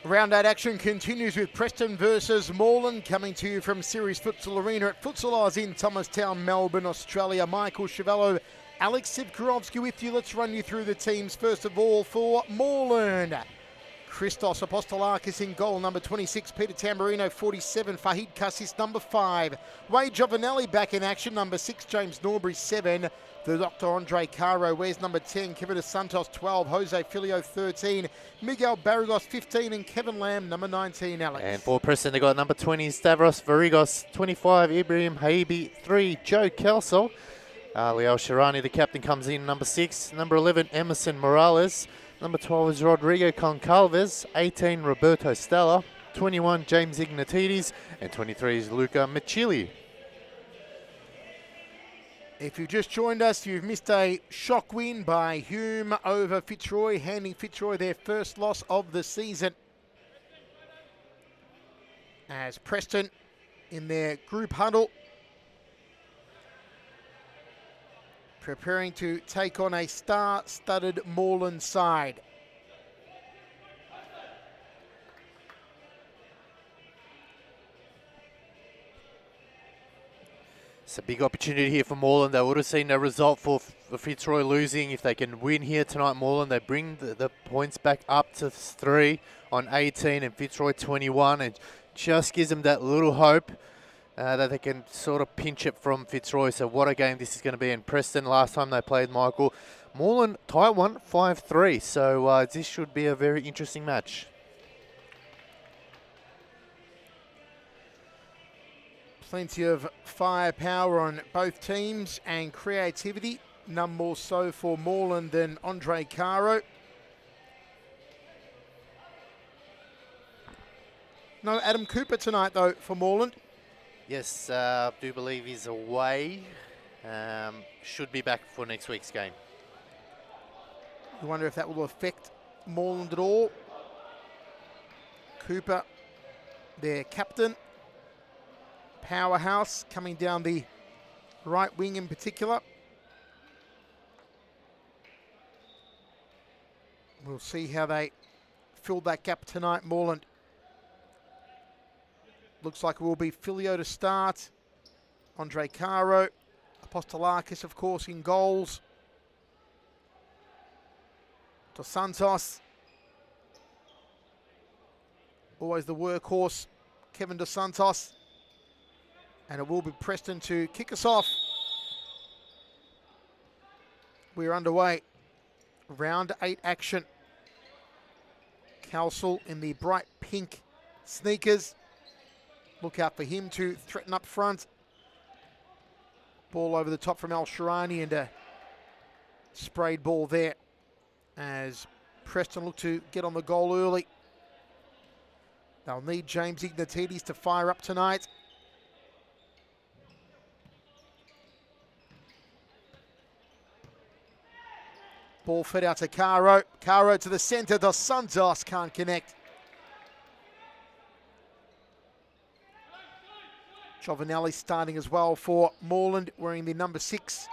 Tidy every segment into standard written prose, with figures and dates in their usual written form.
Round 8 action continues with Preston versus Moreland, coming to you from Series Futsal Arena at Futsal Oz in Thomastown, Melbourne, Australia. Michael Chevello, Alex Sivkarovsky with you. Let's run you through the teams. First of all, for Moreland, Christos Apostolakis in goal, number 26, Peter Tamburino, 47, Fahid Cassis, number 5, Wade Giovanelli back in action, number 6, James Norbury, 7, the Dr. Andre Caro wears number 10, Kevin Dos Santos, 12, Jose Filio, 13, Miguel Barrigos, 15, and Kevin Lamb, number 19, Alex. And for Preston, they got number 20, Stavros Varigos, 25, Ibrahim Haibi, 3, Joe Kelso. Liel Shirani, the captain, comes in, number 6, number 11, Emerson Morales. Number 12 is Rodrigo Concalves, 18 Roberto Stella, 21 James Ignatidis, and 23 is Luca Micili. If you've just joined us, you've missed a shock win by Hume over Fitzroy, handing Fitzroy their first loss of the season. As Preston in their group huddle, preparing to take on a star-studded Moreland side. It's a big opportunity here for Moreland. They would have seen a result for Fitzroy losing. If they can win here tonight, Moreland, they bring the points back up to 3 on 18 and Fitzroy 21. And just gives them that little hope that they can sort of pinch it from Fitzroy. So what a game this is going to be in Preston. Last time they played, Michael, Moreland tied one 5-3. So this should be a very interesting match. Plenty of firepower on both teams and creativity. None more so for Moreland than Andre Caro. No Adam Cooper tonight, though, for Moreland. Yes, I do believe he's away. Should be back for next week's game. I wonder if that will affect Moreland at all. Cooper, their captain. Powerhouse coming down the right wing in particular. We'll see how they fill that gap tonight, Moreland. Looks like it will be Filio to start. Andre Caro. Apostolakis, of course, in goals. Dos Santos. Always the workhorse, Kevin Dos Santos. And it will be Preston to kick us off. We're underway. Round 8 action. Calsel in the bright pink sneakers. Look out for him to threaten up front. Ball over the top from Al Shirani and a sprayed ball there as Preston look to get on the goal early. They'll need James Ignatidis to fire up tonight. Ball fed out to Caro. Caro to the centre. Dos Santos can't connect. Giovanelli starting as well for Moreland, wearing the number 6.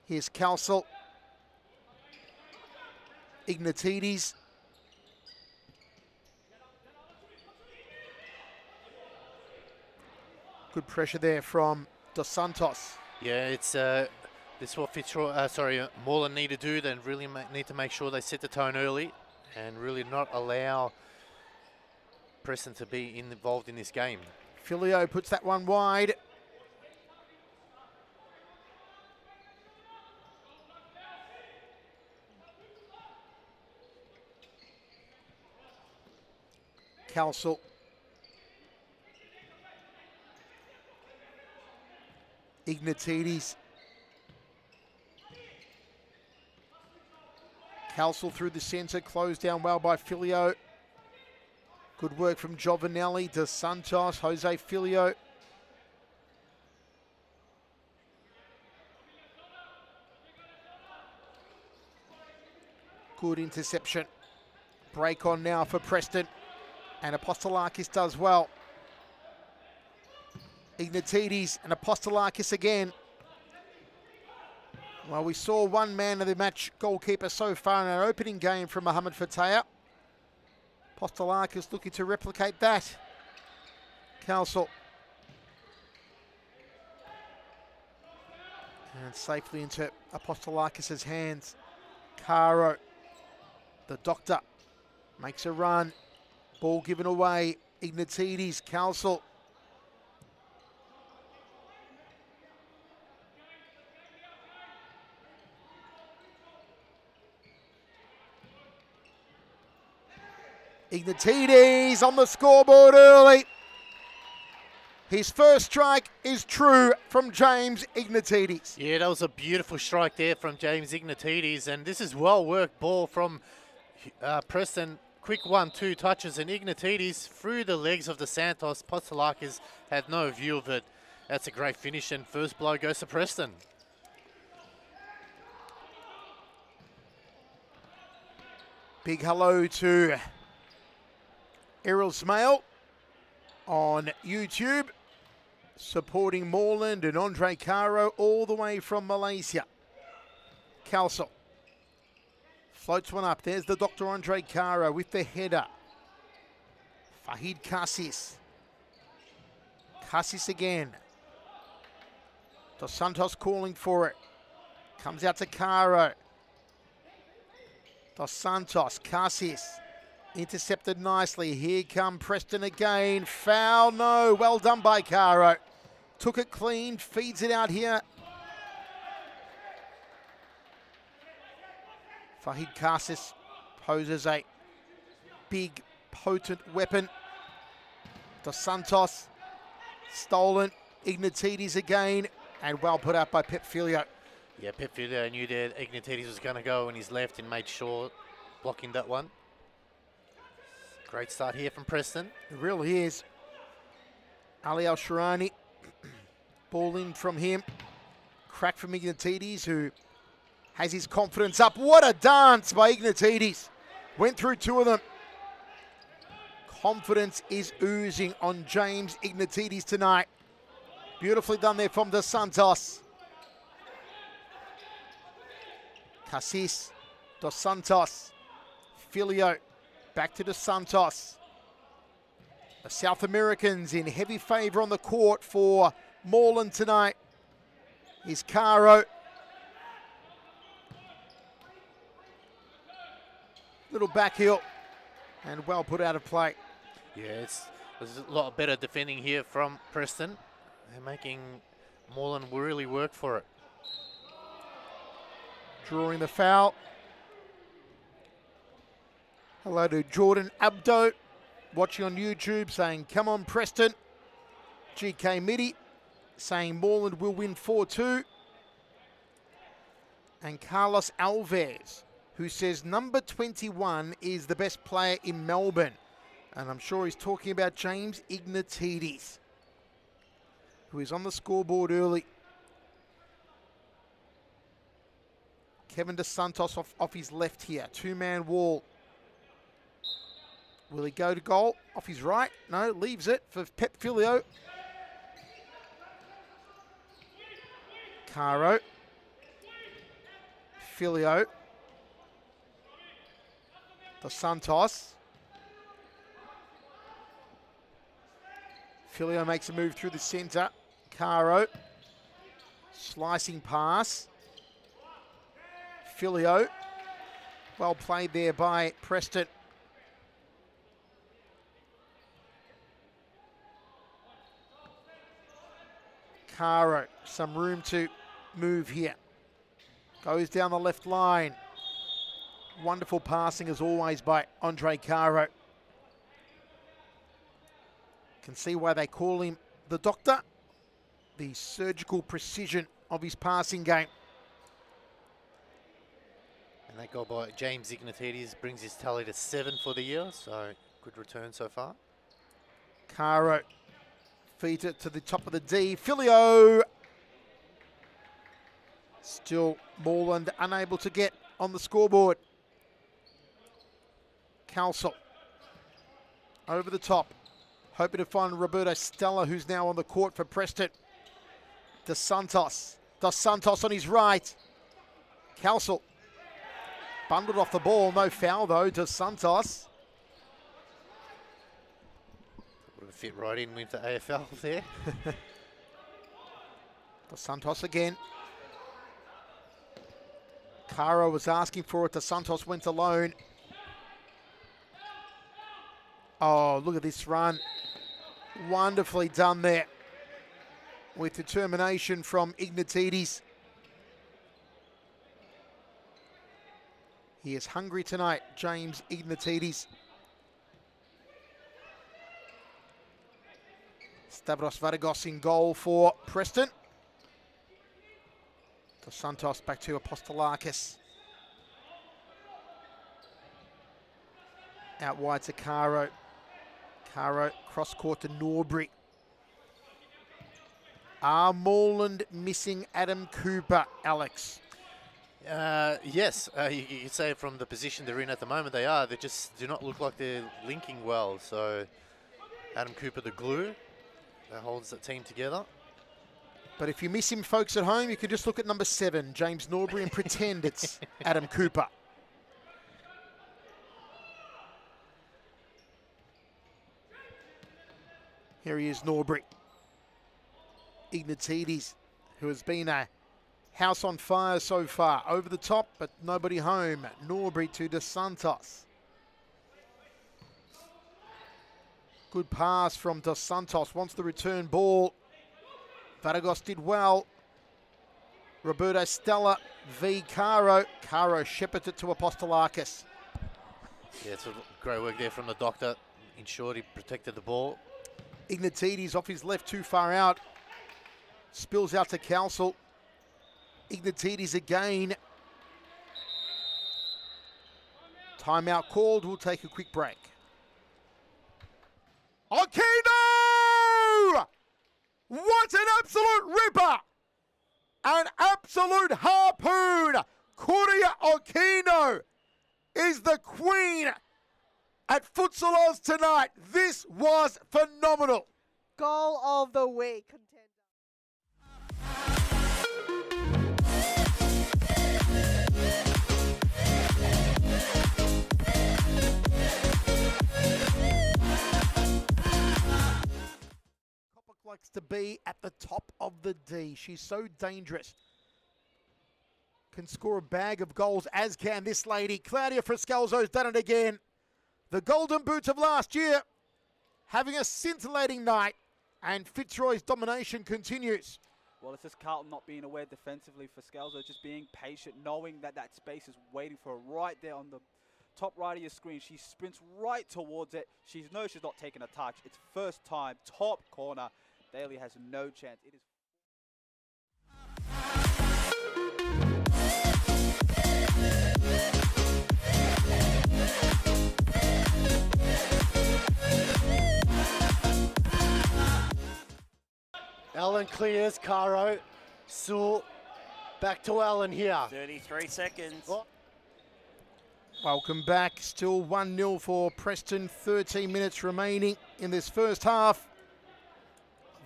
Here's Calsel. Ignatidis. Good pressure there from Dos Santos. Yeah, it's this is what Moreland need to do. They really need to make sure they set the tone early and really not allow Preston to be involved in this game. Filio puts that one wide. Calsel. Ignatidis. Calsel through the centre, closed down well by Filio. Good work from Giovanelli, Dos Santos, Jose Filio. Good interception. Break on now for Preston. And Apostolakis does well. Ignatidis and Apostolakis again. Well, we saw one man of the match goalkeeper so far in our opening game from Mohamed Fataya. Apostolakis looking to replicate that. Council. And safely into Apostolakis' hands. Caro, the doctor, makes a run. Ball given away. Ignatides, Council. Ignatides on the scoreboard early. His first strike is true from James Ignatides. Yeah, that was a beautiful strike there from James Ignatides, and this is well-worked ball from Preston. Quick 1-2 touches, and Ignatides through the legs of the Santos. Apostolakis had no view of it. That's a great finish, and first blow goes to Preston. Big hello to Errol Smail on YouTube, supporting Moreland and Andre Caro all the way from Malaysia. Calso floats one up. There's the Dr. Andre Caro with the header. Fahid Cassis. Cassis again. Dos Santos calling for it. Comes out to Caro. Dos Santos, Cassis. Intercepted nicely. Here come Preston again. Foul, no. Well done by Caro. Took it clean, feeds it out here. Fahid Cassis poses a big, potent weapon. Dos Santos, stolen. Ignatides again, and well put out by Pep Filio. Yeah, Pep Filio knew that Ignatides was going to go on his left and made sure blocking that one. Great start here from Preston. It really is. Ali Al-Shirani, ball in from him. Crack from Ignatides, who has his confidence up. What a dance by Ignatides. Went through two of them. Confidence is oozing on James Ignatides tonight. Beautifully done there from Dos Santos. Cassis, Dos Santos, Filio, back to Dos Santos. The South Americans in heavy favour on the court for Moreland tonight is Caro. Little back heel and well put out of play. Yeah, there's a lot better defending here from Preston. They're making Moreland really work for it. Drawing the foul. Hello to Jordan Abdo, watching on YouTube, saying, come on Preston. GK Midi saying Moreland will win 4-2. And Carlos Alves, who says number 21 is the best player in Melbourne. And I'm sure he's talking about James Ignatides, who is on the scoreboard early. Kevin Dos Santos off his left here. Two-man wall. Will he go to goal? Off his right? No, leaves it for Pep Filio. Caro. Filio. Dos Santos. Filio makes a move through the centre. Caro. Slicing pass. Filio. Well played there by Preston. Caro, some room to move here. Goes down the left line. Wonderful passing as always by Andre Caro. Can see why they call him the doctor. The surgical precision of his passing game. And that goal by James Ignatides brings his tally to 7 for the year, so good return so far. Caro feeds it to the top of the D. Filio. Still Moreland unable to get on the scoreboard. Calso over the top. Hoping to find Roberto Stella, who's now on the court for Preston. Dos Santos. Dos Santos on his right. Calso bundled off the ball. No foul though. Dos Santos. fit right in with the AFL there. Dos Santos again. Caro was asking for it. Dos Santos went alone. Oh, look at this run. Wonderfully done there. With determination from Ignatidis. He is hungry tonight, James Ignatidis. Stavros Varagos in goal for Preston. Dos Santos back to Apostolakis. Out wide to Caro. Caro cross court to Norbury. Are Moreland missing Adam Cooper, Alex? Yes, you say from the position they're in at the moment they are. They just do not look like they're linking well. So Adam Cooper, the glue that holds the team together. But if you miss him, folks at home, you can just look at number 7, James Norbury, and pretend it's Adam Cooper. Here he is, Norbury. Ignatidis, who has been a house on fire so far. Over the top, but nobody home. Norbury to Dos Santos. Good pass from Dos Santos. Wants the return ball. Varagos did well. Roberto Stella v. Caro. Caro shepherded it to Apostolakis. Yeah, it's a great work there from the doctor. In short, he protected the ball. Ignatidis off his left, too far out. Spills out to Council. Ignatidis again. Timeout called. We'll take a quick break. Aquino! What an absolute ripper! An absolute harpoon! Kuria Aquino is the queen at Futsal Oz tonight. This was phenomenal. Goal of the week contender. Likes to be at the top of the D. She's so dangerous. Can score a bag of goals, as can this lady. Claudia Friscalzo's done it again. The Golden Boots of last year having a scintillating night, and Fitzroy's domination continues. Well, it's just Carlton not being aware defensively for Scalzo, just being patient, knowing that that space is waiting for her right there on the top right of your screen. She sprints right towards it. She knows she's not taking a touch. It's first time, top corner. Daly has no chance. It is. Allen clears, Caro. Sewell, back to Allen here. 33 seconds. Oh. Welcome back. Still 1-0 for Preston. 13 minutes remaining in this first half.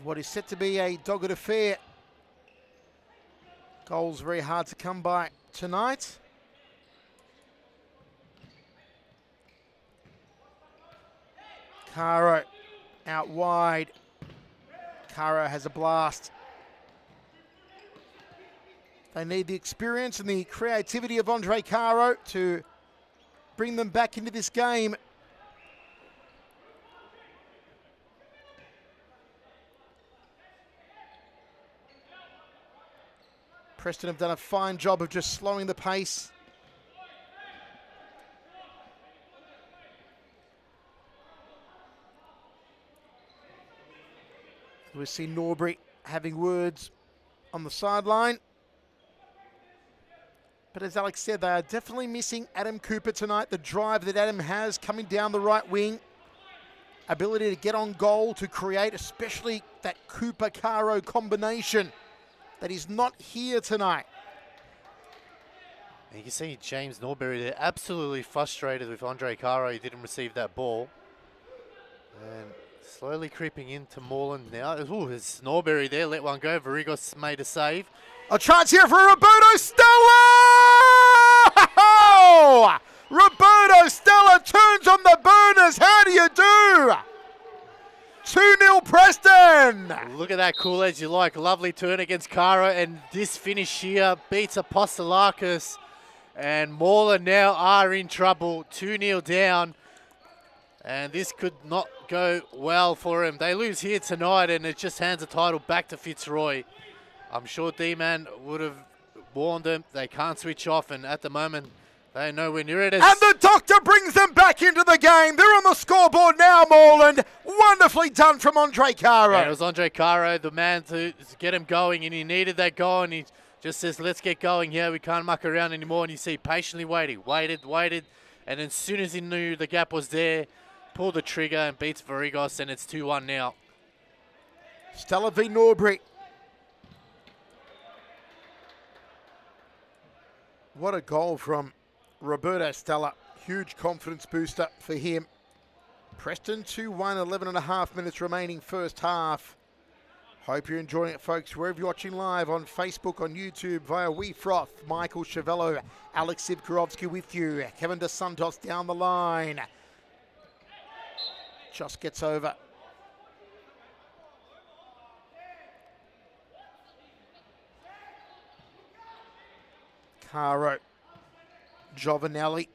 What is set to be a dogged affair. Goals very hard to come by tonight. Caro out wide. Caro has a blast. They need the experience and the creativity of Andre Caro to bring them back into this game. Preston have done a fine job of just slowing the pace. We see Norbury having words on the sideline. But as Alex said, they are definitely missing Adam Cooper tonight. The drive that Adam has coming down the right wing. Ability to get on goal, to create, especially that Cooper-Caro combination that is not here tonight. You can see James Norbury there, absolutely frustrated with Andre Caro. He didn't receive that ball. And slowly creeping into Moreland now. Ooh, there's Norbury there, let one go. Varigos made a save. A chance here for Roberto Stella! Roberto Stella turns on the burners. How do you do? 2-0 Preston! Look at that cool as you like. Lovely turn against Cara, and this finish here beats Apostolakis. And Moreland now are in trouble. 2-0 down. And this could not go well for him. They lose here tonight, and it just hands the title back to Fitzroy. I'm sure D-Man would have warned them. They can't switch off, and at the moment, they're nowhere near it. And the doctor brings them back into the game. They're on the scoreboard now, Moreland. Wonderfully done from Andre Caro. And it was Andre Caro, the man to get him going, and he needed that goal, and he just says, let's get going here. We can't muck around anymore. And you see patiently waiting, waited. And as soon as he knew the gap was there, pulled the trigger and beats Varigos, and it's 2-1 now. Stella v Norbury. What a goal from Roberto Stella. Huge confidence booster for him. Preston 2-1, 11 and a half minutes remaining first half. Hope you're enjoying it, folks. Wherever you're watching live on Facebook, on YouTube, via WeFroth, Michael Chavello, Alex Sivkorovsky with you. Kevin Dos Santos down the line. Just gets over. Caro. Giovanelli.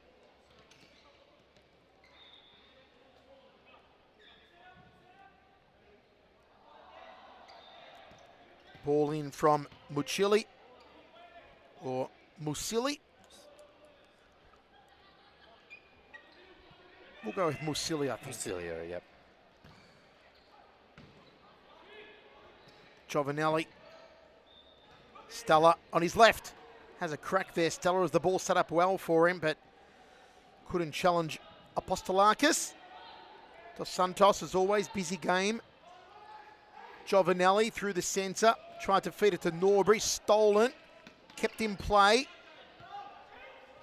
Ball in from Mucilli or Musili. We'll go with Musili, I think. Musilia, yep. Giovanelli. Stella on his left. Has a crack there, Stella, as the ball set up well for him, but couldn't challenge Apostolakis. Dos Santos, as always, busy game. Giovanelli through the centre. Tried to feed it to Norbury. Stolen. Kept in play.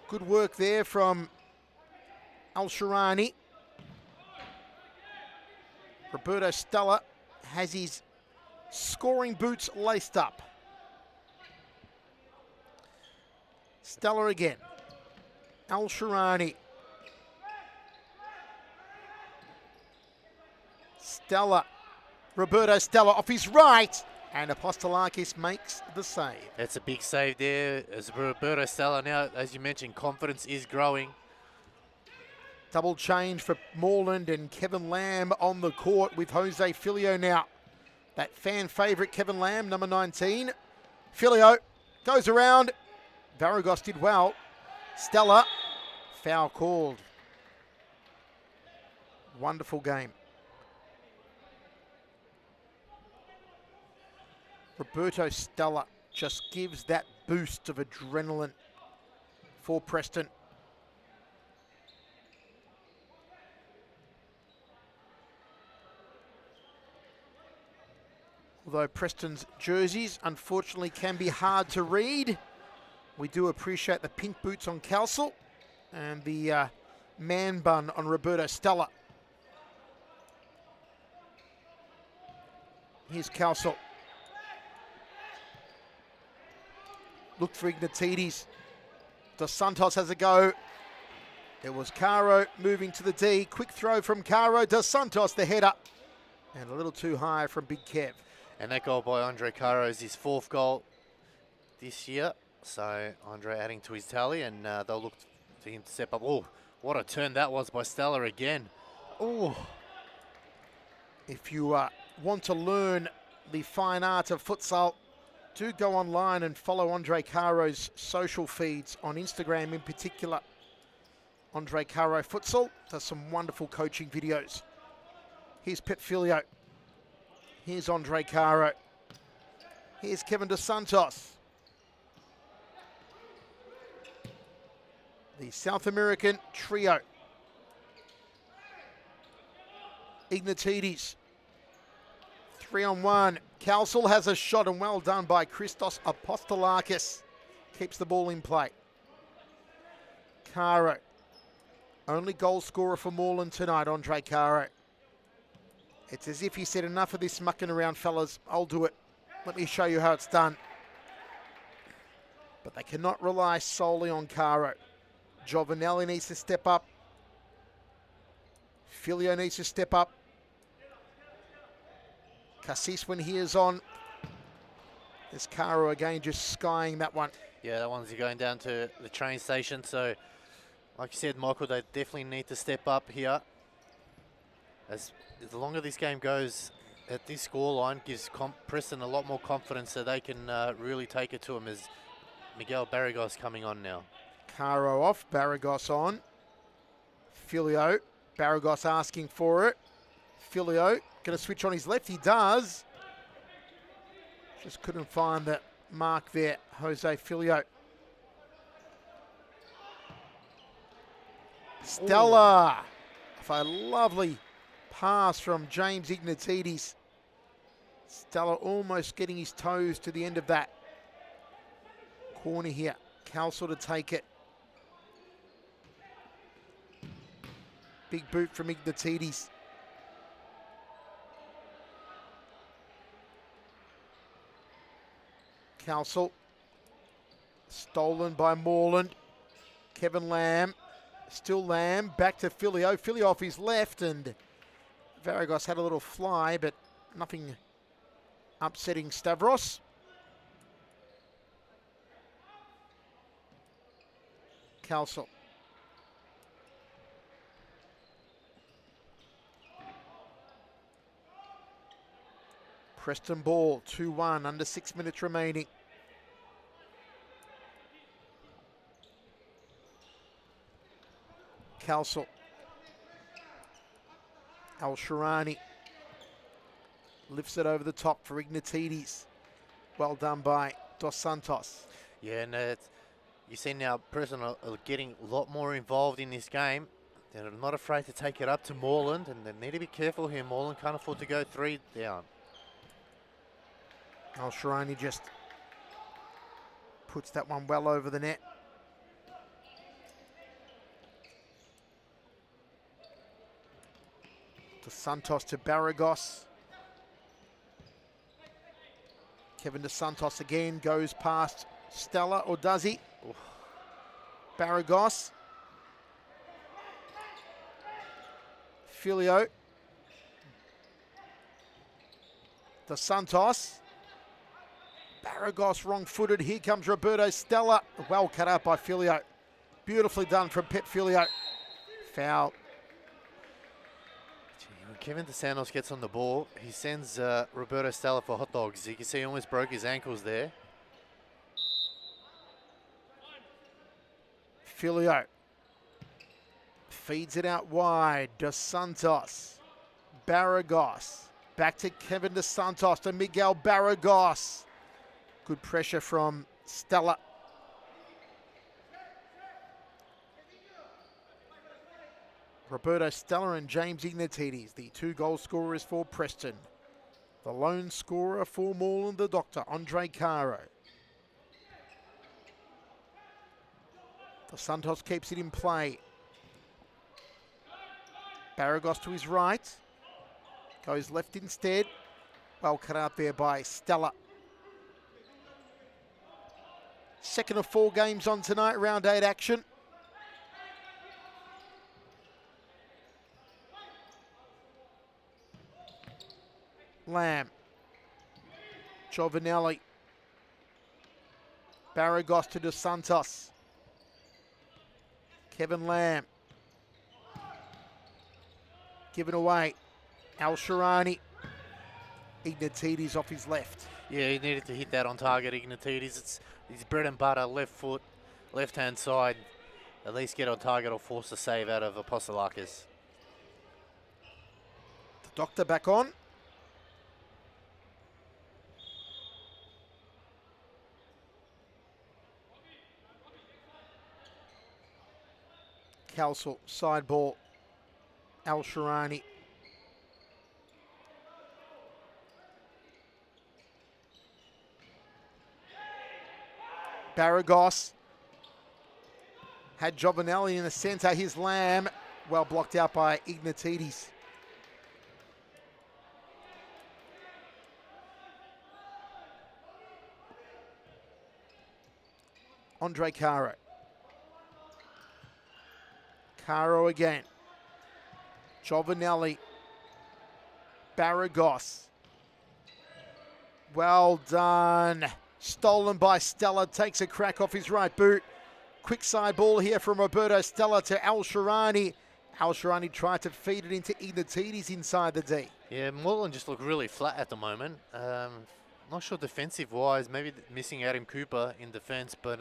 Good work there from Al-Sharani. Roberto Stella has his scoring boots laced up. Stella again. Al-Sharani. Stella. Roberto Stella off his right. And Apostolakis makes the save. That's a big save there. As Roberto Stella now, as you mentioned, confidence is growing. Double change for Moreland and Kevin Lamb on the court with Jose Filio now. That fan favourite Kevin Lamb, number 19. Filio goes around. Varigos did well. Stella, foul called. Wonderful game. Roberto Stella just gives that boost of adrenaline for Preston. Although Preston's jerseys unfortunately can be hard to read, we do appreciate the pink boots on Calcel and the man bun on Roberto Stella. Here's Calcel. Look for Ignatides. Dos Santos has a go. It was Caro moving to the D. Quick throw from Caro. Dos Santos the header. And a little too high from Big Kev. And that goal by Andre Caro is his 4th goal this year. So Andre adding to his tally, and they'll look to him to step up. Oh, what a turn that was by Stella again. Oh. If you want to learn the fine art of futsal, do go online and follow Andre Caro's social feeds on Instagram in particular. Andre Caro Futsal does some wonderful coaching videos. Here's Pep Filio. Here's Andre Caro. Here's Kevin Dos Santos. The South American trio. Ignatides. 3-on-1. Calcel has a shot, and well done by Christos Apostolakis. Keeps the ball in play. Caro. Only goal scorer for Moreland tonight, Andre Caro. It's as if he said, enough of this mucking around, fellas. I'll do it. Let me show you how it's done. But they cannot rely solely on Caro. Giovanelli needs to step up. Filio needs to step up. Cassis when he is on. There's Caro again just skying that one. Yeah, that one's going down to the train station. So, like you said, Michael, they definitely need to step up here. As the longer this game goes, at this scoreline gives Preston a lot more confidence that they can really take it to him as Miguel Barragos coming on now. Caro off, Barragos on. Filio, Barragos asking for it. Filio going to switch on his left, he does. Just couldn't find the mark there, Jose Filio. Stella, a lovely pass from James Ignatidis. Stella almost getting his toes to the end of that corner here. Calsel to take it. Big boot from Ignatidis. Calsel. Stolen by Moreland. Kevin Lamb. Still Lamb. Back to Filio. Filio off his left, and Varagos had a little fly, but nothing upsetting Stavros. Calsel. Preston ball, 2-1, under 6 minutes remaining. Calsel. Al-Sharani lifts it over the top for Ignatidis. Well done by Dos Santos. Yeah, and you see now Preston are getting a lot more involved in this game. They're not afraid to take it up to Moreland, and they need to be careful here. Moreland can't afford to go 3 down. Al-Sharani just puts that one well over the net. Dos Santos to Barragos. Kevin Dos Santos again goes past Stella, or does he? Oof. Barragos. Filio. Dos Santos. Barragos wrong-footed. Here comes Roberto Stella. Well cut out by Filio. Beautifully done from Pep Filio. Foul. When Kevin Dos Santos gets on the ball, he sends Roberto Stella for hot dogs. You can see he almost broke his ankles there. Filio feeds it out wide. Dos Santos. Barragos. Back to Kevin Dos Santos to Miguel Barragos. Good pressure from Stella. Roberto Stella and James Ignatidis, the 2 goal scorers for Preston. The lone scorer for Moreland, the doctor, Andre Caro. Dos Santos keeps it in play. Barragos to his right. Goes left instead. Well cut out there by Stella. Second of 4 games on tonight, round 8 action. Lamb. Giovanelli. Barragos to Dos Santos. Kevin Lamb. Given away. Al-Sharani. Ignatidis off his left. Yeah, he needed to hit that on target, Ignatidis. It's his bread and butter, left foot, left-hand side. At least get on target or force a save out of Apostolakis. The doctor back on. Calsel, side ball. Al-Sharani. Barragos had Giovanelli in the centre. His Lamb, well blocked out by Ignatidis. Andre Caro. Caro again. Giovanelli. Barragos. Well done. Stolen by Stella. Takes a crack off his right boot. Quick side ball here from Roberto Stella to Al Sharani. Al Sharani tried to feed it into Ignatides inside the D. Yeah, Moreland just look really flat at the moment. Not sure defensive-wise, maybe missing Adam Cooper in defence, but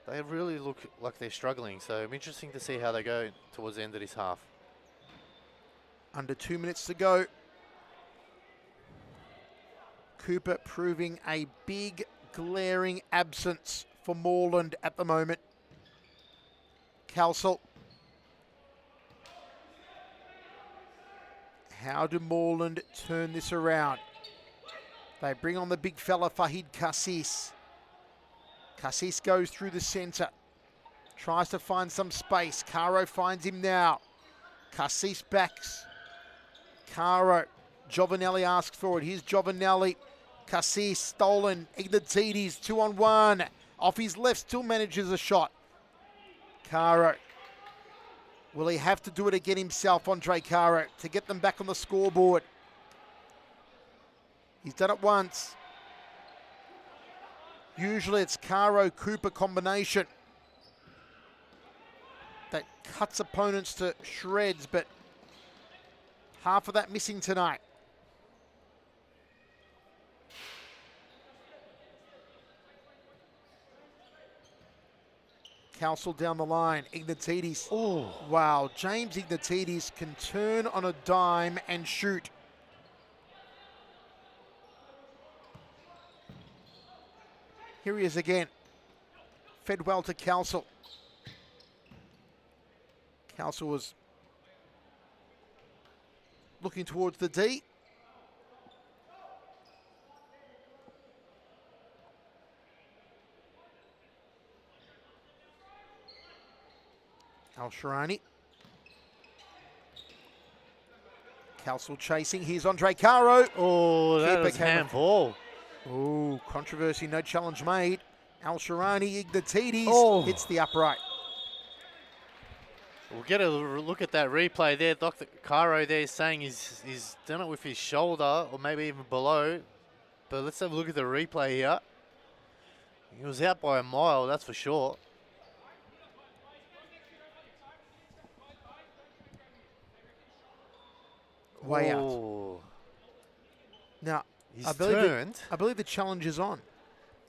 they really look like they're struggling. So it'll be interesting to see how they go towards the end of this half. Under 2 minutes to go. Cooper proving a big, glaring absence for Moreland at the moment. Calsel. How do Moreland turn this around? They bring on the big fella, Fahid Cassis. Cassis goes through the centre. Tries to find some space. Caro finds him now. Cassis backs. Caro. Giovanelli asks for it. Here's Giovanelli. Cassis stolen. Ignatides 2-on-1. Off his left, still manages a shot. Caro. Will he have to do it again himself, Andre Caro, to get them back on the scoreboard? He's done it once. Usually it's Caro-Cooper combination that cuts opponents to shreds, but half of that missing tonight. Calsel down the line. Ignatides. Oh, wow. James Ignatides can turn on a dime and shoot. Here he is again. Fed well to Calsel. Calsel was looking towards the D. Al Sharani. Calsel chasing. Here's Andre Caro. Oh, that was handball. Oh, controversy, no challenge made. Al Sharani, Ignatides hits the upright. We'll get a look at that replay there. Dr. Caro there is saying he's done it with his shoulder or maybe even below. But let's have a look at the replay here. He was out by a mile, that's for sure. Way out. Now, I believe the challenge is on.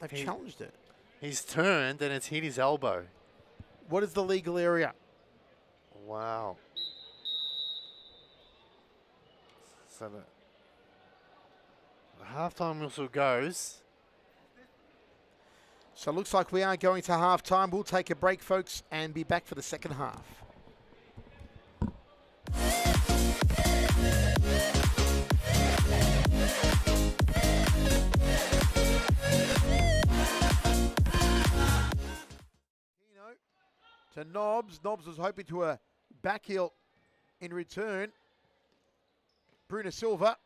They've challenged it. He's turned and it's hit his elbow. What is the legal area? Wow. So the halftime whistle goes. So it looks like we are going to halftime. We'll take a break, folks, and be back for the second half. To Nobbs. Nobbs was hoping to a back heel in return. Bruno Silva.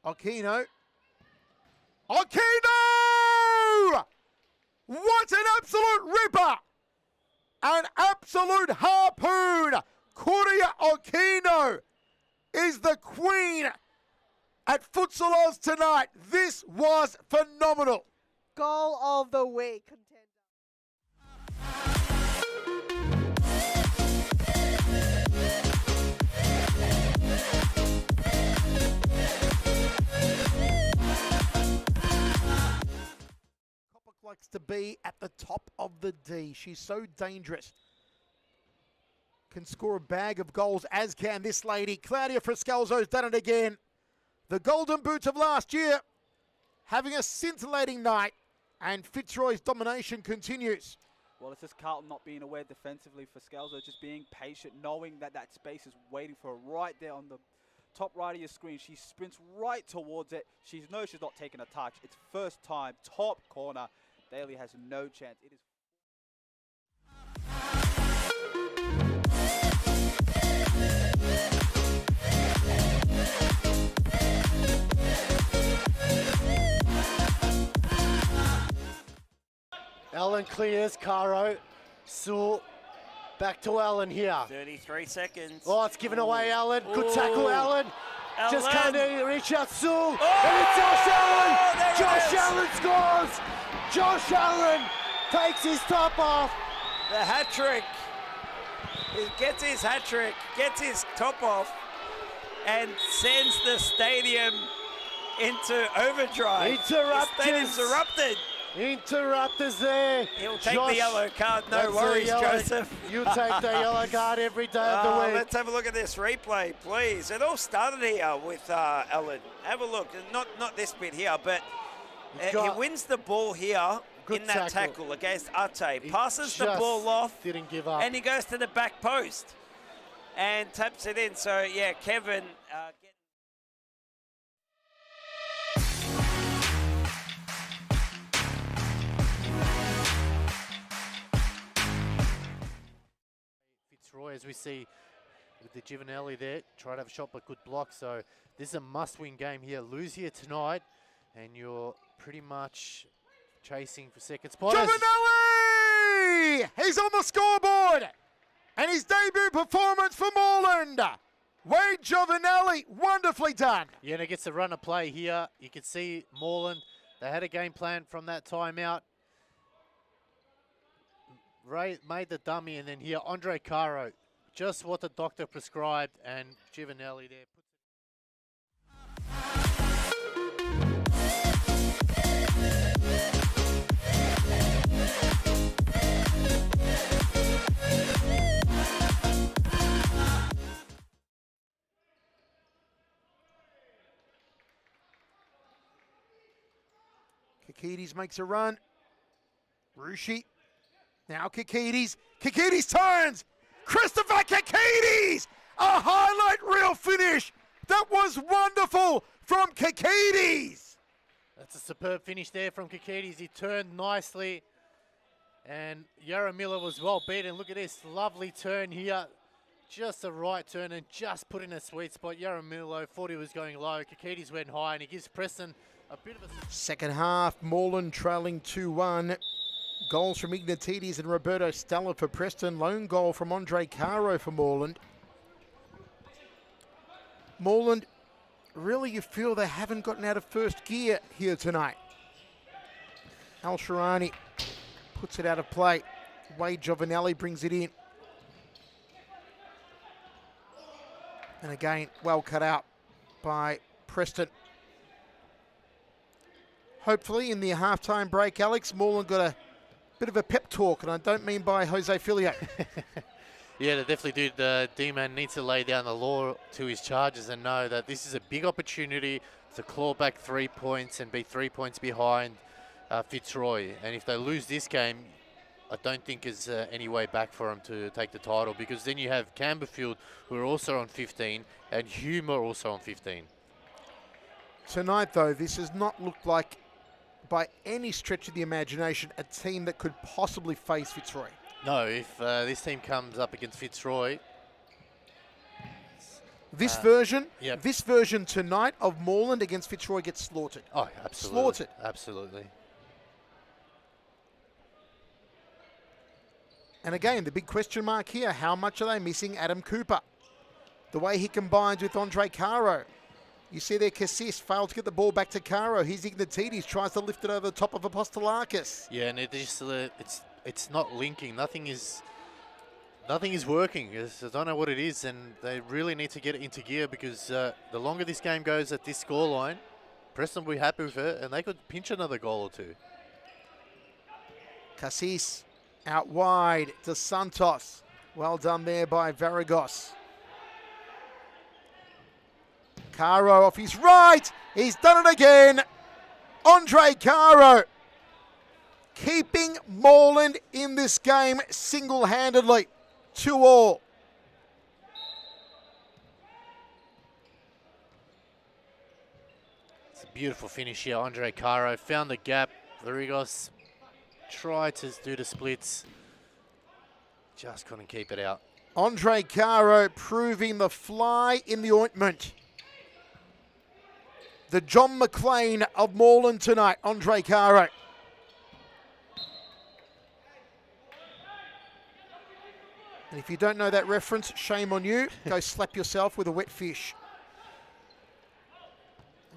Aquino. Aquino! What an absolute ripper! An absolute harpoon! Kuria Aquino is the queen at Futsal Oz tonight. This was phenomenal. Goal of the week, contender. Likes to be at the top of the D. She's so dangerous. Can score a bag of goals, as can this lady. Claudia Friscalzo's done it again. The Golden Boots of last year having a scintillating night, and Fitzroy's domination continues. Well, it's just Carlton not being aware defensively for Scalzo, just being patient, knowing that that space is waiting for her right there on the top right of your screen. She sprints right towards it. She knows she's not taking a touch. It's first time, top corner. Daly has no chance. It is. Allen clears, Caro, Sewell Back to Allen here. 33 seconds. Oh, it's given away, Allen. Good tackle, Allen. Just Allen. can't reach out Sewell. Oh, And it's Josh Allen. there it Josh is. Allen scores. Josh Allen takes his top off. The hat trick. He gets his hat trick, gets his top off, and sends the stadium into overdrive. Interrupters. The stadium's erupted. Interrupters there. He'll take Josh, the yellow card, no that's the worries, yellow. Joseph. You take the yellow card every day of the week. Let's have a look at this replay, please. It all started here with Allen. Have a look. Not this bit here, but he wins the ball here Good in that tackle against Ate. Passes the ball off. Didn't give up. And he goes to the back post and taps it in. So, yeah, Kevin... Fitzroy, as we see with the Giovanelli there, try to have a shot but good block. So this is a must-win game here. Lose here tonight and you're pretty much chasing for second spot. Giovanelli! He's on the scoreboard! And his debut performance for Moreland. Wade Giovanelli, wonderfully done. Yeah, and it gets a run of play here. You can see Moreland, they had a game plan from that timeout. Ray made the dummy, and then here, Andre Caro, just what the doctor prescribed, and Giovanelli there. Kikides makes a run. Rushi. Now Kikides. Kikides turns. Christopher Kikides! A highlight reel finish. That was wonderful from Kikides. That's a superb finish there from Kikides. He turned nicely. And Yaramila was well beaten. Look at this lovely turn here. Just the right turn and just put in a sweet spot. Yaramila thought he was going low. Kikides went high and he gives Preston a bit of a... Second half, Moreland trailing 2-1. Goals from Ignatides and Roberto Stella for Preston. Lone goal from Andre Caro for Moreland. Moreland, really you feel they haven't gotten out of first gear here tonight. Al Sharani puts it out of play. Wade Giovanelli brings it in. And again, well cut out by Preston. Hopefully in the halftime break, Alex, Moreland got a bit of a pep talk, and I don't mean by Jose Filio. Yeah, they definitely do. The D-man needs to lay down the law to his charges and know that this is a big opportunity to claw back 3 points and be 3 points behind Fitzroy. And if they lose this game, I don't think there's any way back for them to take the title, because then you have Camberfield, who are also on 15, and Hume are also on 15. Tonight, though, this has not looked like, by any stretch of the imagination, a team that could possibly face Fitzroy. No, if this team comes up against Fitzroy... This version tonight of Moreland against Fitzroy gets slaughtered. Oh, absolutely. Slaughtered. Absolutely. And again, the big question mark here, how much are they missing Adam Cooper? The way he combines with Andre Caro. You see there, Cassis failed to get the ball back to Caro. Here's Ignatides, tries to lift it over the top of Apostolakis. Yeah, and it's not linking. Nothing is working. I don't know what it is, and they really need to get it into gear, because the longer this game goes at this scoreline, Preston will be happy with it, and they could pinch another goal or two. Cassis out wide to Santos. Well done there by Varagos. Caro off his right. He's done it again. Andre Caro keeping Moreland in this game single-handedly. 2-2. It's a beautiful finish here. Andre Caro found the gap. Varagos tried to do the splits. Just couldn't keep it out. Andre Caro proving the fly in the ointment. The John McClane of Moreland tonight, Andre Caro. And if you don't know that reference, shame on you. Go slap yourself with a wet fish.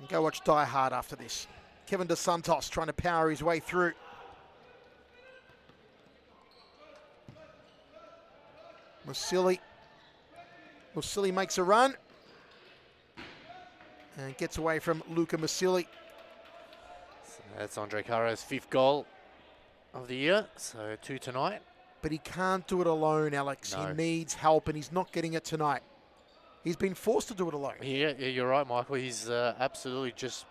And go watch Die Hard after this. Kevin Dos Santos trying to power his way through. Musili makes a run. And gets away from Luca Musili. So that's Andre Caro's 5th goal of the year, so 2 tonight. But he can't do it alone, Alex. No. He needs help, and he's not getting it tonight. He's been forced to do it alone. Yeah, you're right, Michael. He's absolutely just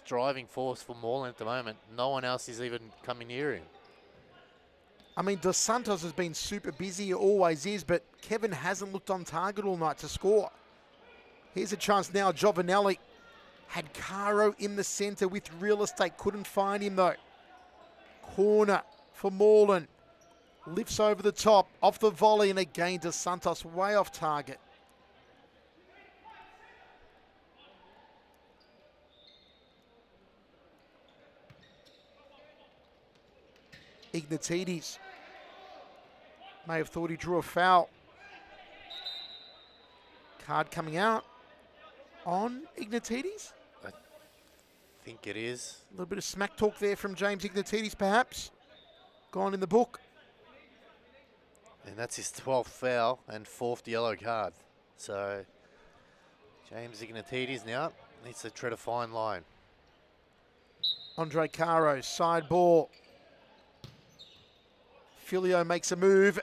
driving force for Moreland at the moment. No one else is even coming near him. I mean, Dos Santos has been super busy, he always is, but Kevin hasn't looked on target all night to score. Here's a chance now. Giovanelli had Caro in the centre with real estate. Couldn't find him, though. Corner for Moreland. Lifts over the top, off the volley, and again Dos Santos way off target. Ignatides may have thought he drew a foul. Card coming out on Ignatides. I think it is. A little bit of smack talk there from James Ignatides, perhaps. Gone in the book. And that's his 12th foul and 4th yellow card. So James Ignatides now needs to tread a fine line. Andre Caro, side ball. Filio makes a move.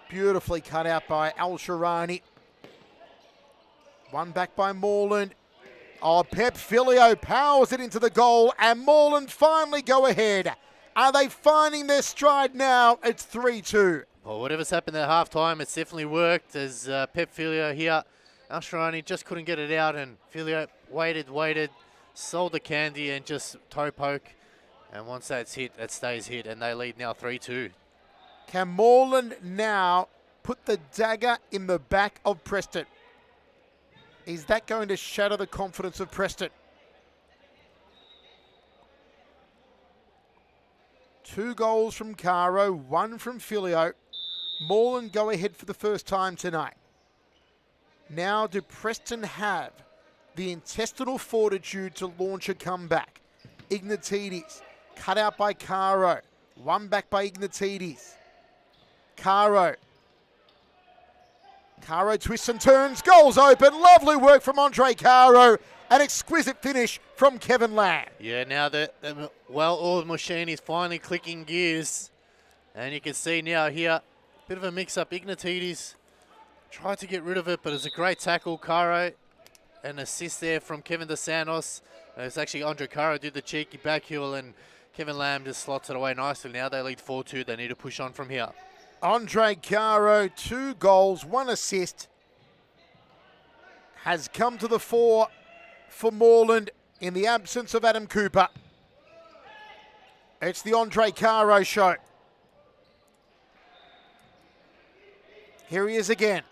Beautifully cut out by Al Sharani. One back by Moreland. Oh, Pep Filio powers it into the goal, and Moreland finally go ahead. Are they finding their stride now? It's 3-2. Well, whatever's happened at halftime, it's definitely worked as Pep Filio here. Al Sharani just couldn't get it out, and Filio waited, sold the candy, and just toe poke. And once that's hit, that stays hit, and they lead now 3-2. Can Moreland now put the dagger in the back of Preston? Is that going to shatter the confidence of Preston? 2 goals from Caro, 1 from Filio. Moreland go ahead for the first time tonight. Now, do Preston have the intestinal fortitude to launch a comeback? Ignatides, cut out by Caro. 1 back by Ignatides. Caro twists and turns, goals open. Lovely work from Andre Caro. An exquisite finish from Kevin Lamb. Yeah, now the well-oiled machine is finally clicking gears. And you can see now here, bit of a mix-up. Ignatides tried to get rid of it, but it was a great tackle. Caro, an assist there from Kevin Dos Santos. It's actually Andre Caro did the cheeky back heel, and Kevin Lamb just slots it away nicely. Now they lead 4-2. They need to push on from here. Andre Caro, 2 goals, 1 assist. Has come to the fore for Moreland in the absence of Adam Cooper. It's the Andre Caro show. Here he is again.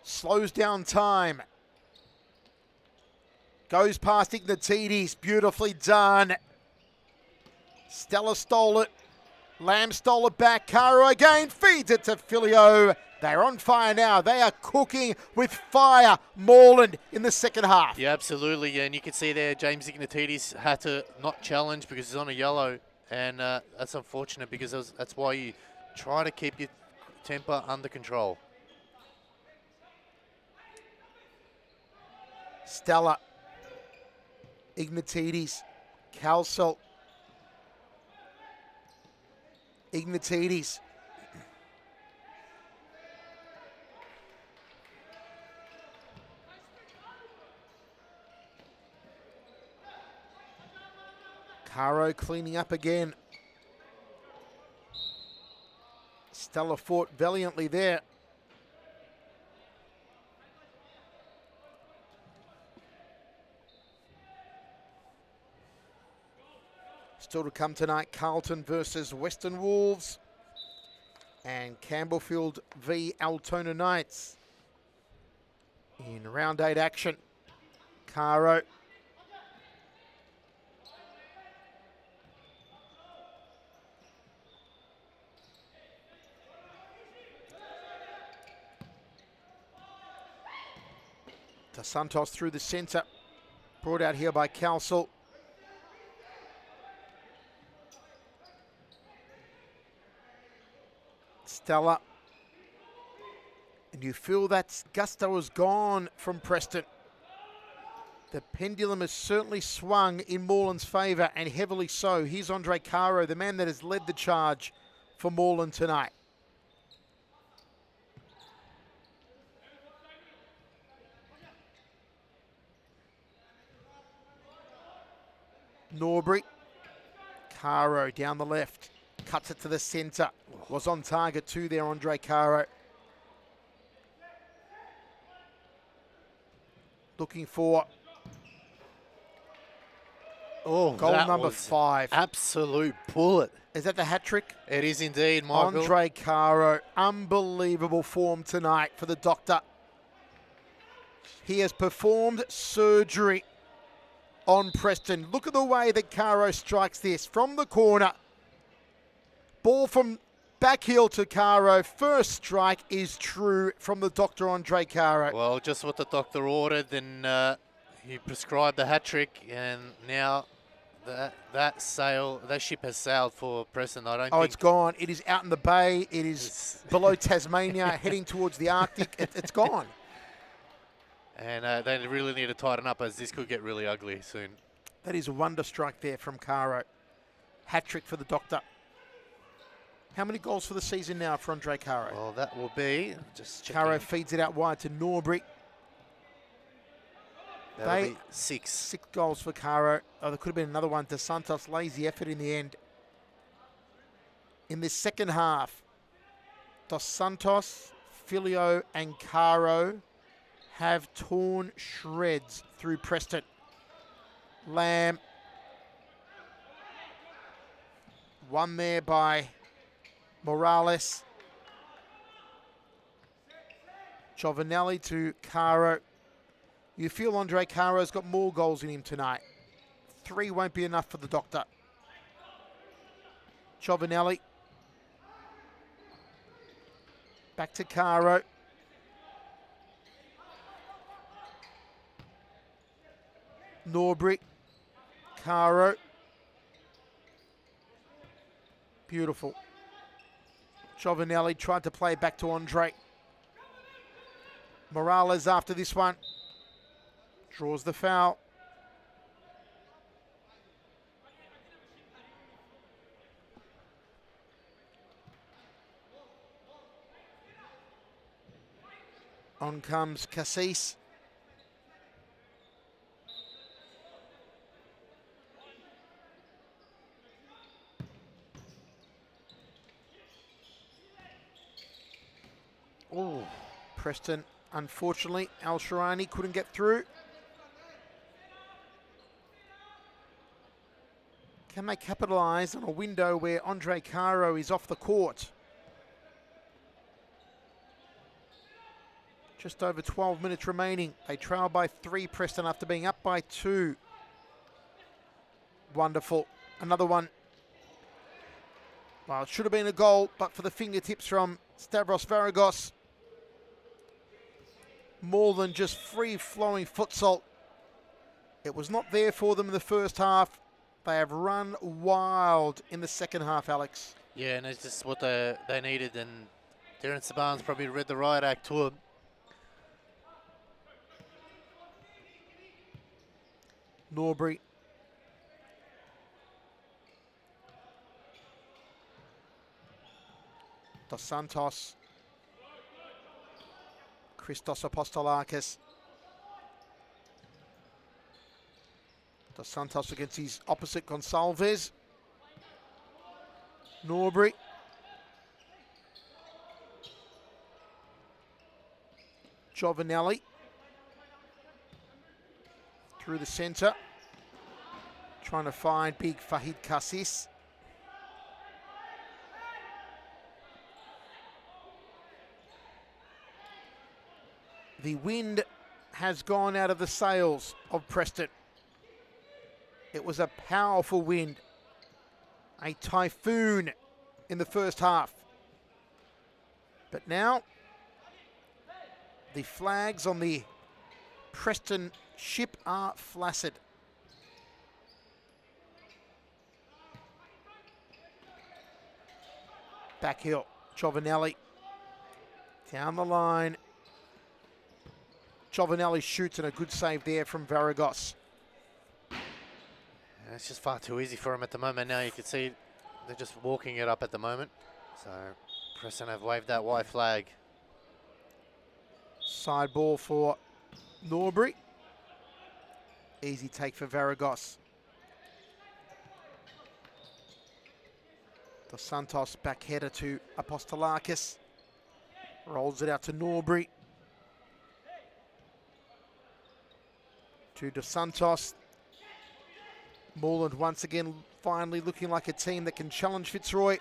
Slows down time. Goes past Ignatides, beautifully done. Stella stole it. Lamb stole it back. Caro again feeds it to Filio. They're on fire now. They are cooking with fire. Moreland in the second half. Yeah, absolutely. And you can see there, James Ignatides had to not challenge because he's on a yellow. And that's unfortunate because that's why you try to keep your temper under control. Stella. Ignatides. Calsel. Ignatides. Caro cleaning up again. Stella fought valiantly there. Still to come tonight, Carlton versus Western Wolves and Campbellfield v Altona Knights in round 8 action. Caro. Dos Santos through the centre. Brought out here by Calcel. Stella. And you feel that gusto is gone from Preston. The pendulum has certainly swung in Moreland's favour, and heavily so. Here's Andre Caro, the man that has led the charge for Moreland tonight. Norbury. Caro down the left. Cuts it to the centre. Was on target too there, Andre Caro. Looking for goal number 5. Absolute bullet. Is that the hat trick? It is indeed, Michael. Andre Caro, unbelievable form tonight for the Doctor. He has performed surgery on Preston. Look at the way that Caro strikes this from the corner. Ball from back heel to Caro. First strike is true from the Doctor, Andre Caro. Well, just what the doctor ordered, then he prescribed the hat trick, and now that ship has sailed for Preston. I don't think it's gone. It is out in the bay. It is below Tasmania, heading towards the Arctic. It's gone. And they really need to tighten up, as this could get really ugly soon. That is a wonder strike there from Caro. Hat trick for the Doctor. How many goals for the season now for Andre Caro? Well, that will be just Caro feeds it out wide to Norbury. That'll be 6. 6 goals for Caro. Oh, there could have been another one. Dos Santos, lazy effort in the end. In this second half, Dos Santos, Filio and Caro have torn shreds through Preston. Lamb. Won there by Morales. Giovanelli to Caro. You feel Andre Caro's got more goals in him tonight. 3 won't be enough for the Doctor. Giovanelli. Back to Caro. Norbury. Caro. Beautiful. Giovanelli tried to play back to Andre. Morales after this one. Draws the foul. On comes Cassis. Oh, Preston, unfortunately, Al Sharani couldn't get through. Can they capitalise on a window where Andre Caro is off the court? Just over 12 minutes remaining. They trail by 3, Preston, after being up by 2. Wonderful. Another one. Well, it should have been a goal, but for the fingertips from Stavros Varagos. More than just free-flowing futsal. It was not there for them in the first half. They have run wild in the second half, Alex. Yeah, and it's just what they needed, and Darren Saban's probably read the riot act to him. Norbury. Dos Santos. Christos Apostolakis. Dos Santos against his opposite, Gonçalves. Norbury. Giovanelli. Through the centre. Trying to find big Fahid Cassis. The wind has gone out of the sails of Preston. It was a powerful wind. A typhoon in the first half. But now, the flags on the Preston ship are flaccid. Back heel, Giovinelli. Down the line. Giovinelli shoots and a good save there from Varagos. Yeah, it's just far too easy for him at the moment. Now you can see they're just walking it up at the moment. So Preston have waved that white flag. Side ball for Norbury. Easy take for Varagos. Dos Santos back header to Apostolakis. Rolls it out to Norbury. To Dos Santos. Moreland once again finally looking like a team that can challenge Fitzroy.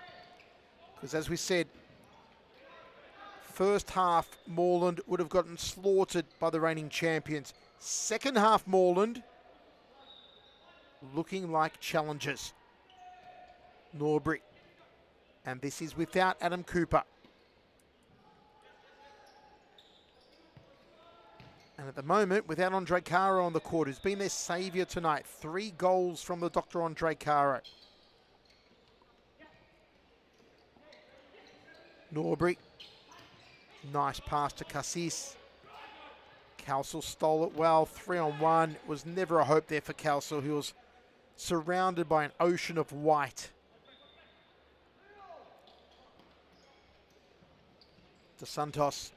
Because as we said, first half Moreland would have gotten slaughtered by the reigning champions. Second half Moreland looking like challengers. Norbury. And this is without Adam Cooper. And at the moment, without Andre Caro on the court, who's been their saviour tonight. 3 goals from the Dr. Andre Caro. Norbury. Nice pass to Cassis. Calsel stole it well. 3-on-1. Was never a hope there for Calsel. He was surrounded by an ocean of white. Dos Santos,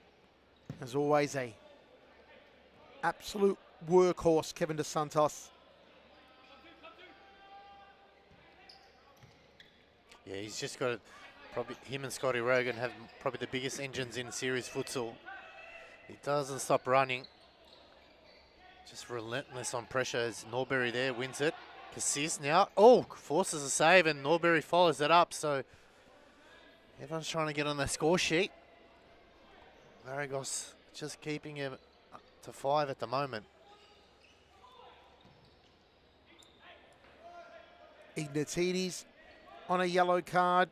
as always, a absolute workhorse, Kevin Dos Santos. Yeah, he's just got probably him and Scotty Rogan have probably the biggest engines in series futsal. He doesn't stop running. Just relentless on pressure as Norbury there wins it. Cassis now, forces a save and Norbury follows it up. So everyone's trying to get on the score sheet. Varagos just keeping him to 5 at the moment. Ignatides on a yellow card.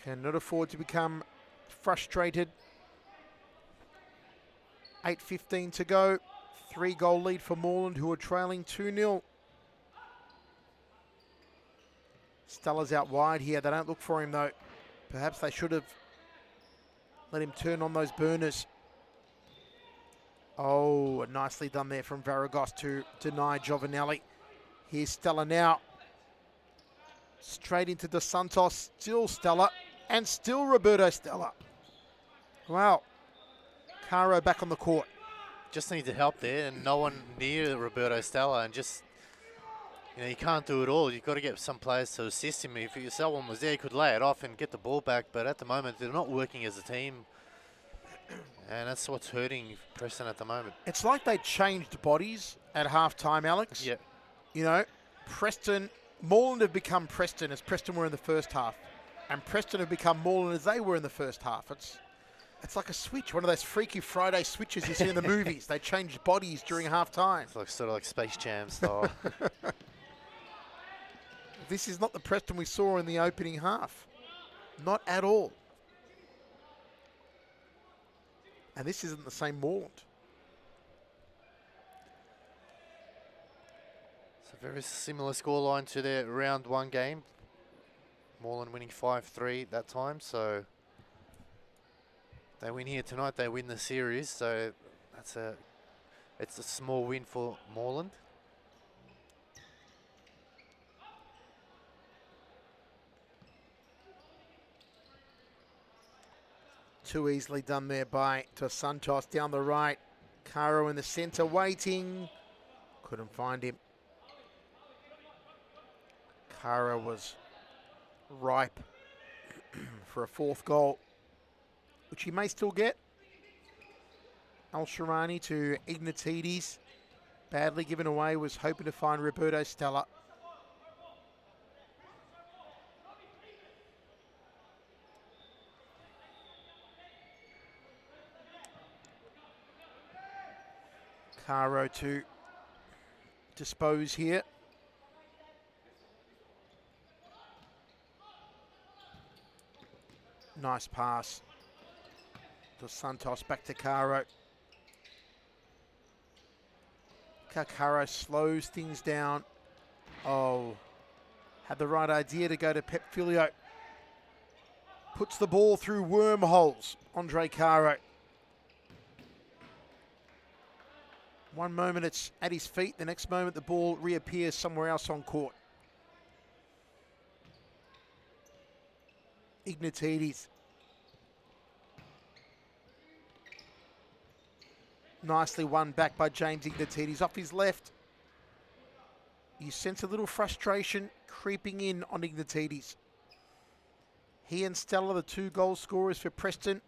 Cannot afford to become frustrated. 8:15 to go. 3-goal lead for Moreland, who are trailing 2-0. Stella's out wide here. They don't look for him, though. Perhaps they should have let him turn on those burners. Oh, nicely done there from Varagos to deny Giovinelli. Here's Stella now. Straight into Dos Santos. Still Stella. And still Roberto Stella. Wow. Caro back on the court. Just needs help there and no one near Roberto Stella, and just, you can't do it all. You've got to get some players to assist him. If someone was there, he could lay it off and get the ball back, but at the moment they're not working as a team, and that's what's hurting Preston at the moment. It's like they changed bodies at halftime, Alex. Yeah. Moreland have become Preston as Preston were in the first half, and Preston have become Moreland as they were in the first half. It's like a switch, one of those Freaky Friday switches you see in the movies. They change bodies during halftime. It's like sort of like Space Jam style. This is not the Preston we saw in the opening half. Not at all. And this isn't the same Moreland. It's a very similar scoreline to their round 1 game. Moreland winning 5-3 that time, so they win here tonight, they win the series, so it's a small win for Moreland. Too easily done there by Dos Santos down the right. Caro in the centre waiting. Couldn't find him. Caro was ripe for a 4th goal, which he may still get. Al-Sharani to Ignatides. Badly given away, was hoping to find Roberto Stella. Caro to dispose here. Nice pass. Dos Santos back to Caro. Kakaro slows things down. Oh, had the right idea to go to Pep Filio. Puts the ball through wormholes. Andre Caro. One moment it's at his feet, the next moment the ball reappears somewhere else on court. Ignatides. Nicely won back by James Ignatides off his left. You sense a little frustration creeping in on Ignatides. He and Stella, the 2 goal scorers for Preston,